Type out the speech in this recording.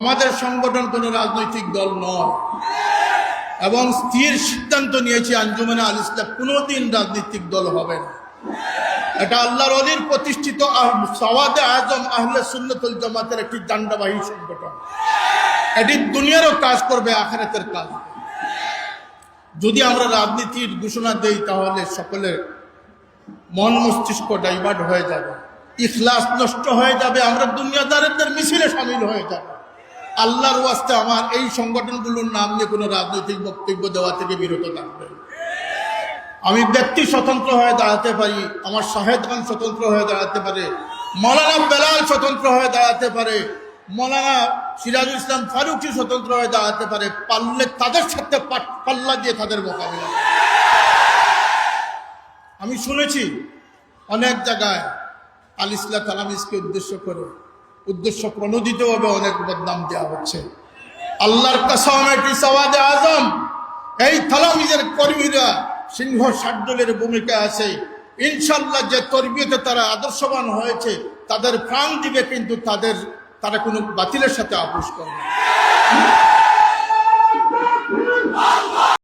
আমাদের সংগঠন কোনো রাজনৈতিক দল নয় এবং স্থির সিদ্ধান্ত নিয়েছি আঞ্জুমানে আল ইসলাম কোনোদিন রাজনৈতিক দল হবে না। এটা আল্লাহর ওলির প্রতিষ্ঠিত সওয়াদে আজম আহলে সুন্নাত ওয়াল জামাতের একটি ডান্ডাবাহী সংগঠন। এটি দুনিয়ারও কাজ করবে, আখিরাতের কাজ। যদি আমরা রাজনীতির ঘোষণা দেই তাহলে সকলের মন মস্তিষ্ক ডাইভার্ট হয়ে যাবে, ইখলাস নষ্ট হয়ে যাবে, আমরা দুনিয়াদারদের মিছিলে শামিল হয়ে যাব। আল্লাহর ওয়াস্তে আমার এই সংগঠনগুলোর নাম নিয়ে কোনো রাজনৈতিক বক্তব্য দেওয়া থেকে বিরত থাকবে। আমি ব্যক্তি স্বতন্ত্র হয়ে দাঁড়াতে পারি, আমার শাহেদ খান স্বতন্ত্র হয়ে দাঁড়াতে পারে, মৌলানা বেলাল স্বতন্ত্র হয়ে দাঁড়াতে পারে, মৌলানা সিরাজুল ইসলাম ফারুকী স্বতন্ত্র হয়ে দাঁড়াতে পারে, পারলে তাদের সাথে পাল্লা দিয়ে তাদের মোকাবিলা। আমি শুনেছি অনেক জায়গায় আল ইসলাম তালামিজকে উদ্দেশ্য প্রণোদিতভাবে অনেক বদনাম দেওয়া হচ্ছে। আল্লাহর কসম, এটি সওয়াদে আজম, এই তালামিজের কর্মীরা সিংহ শার্দুলের ভূমিকা আছে। ইনশাল্লাহ যে তরবিয়তে তারা আদর্শবান হয়েছে তাদের প্রাণ দিবে, কিন্তু তারা কোনো বাতিলের সাথে আপোষ করে না।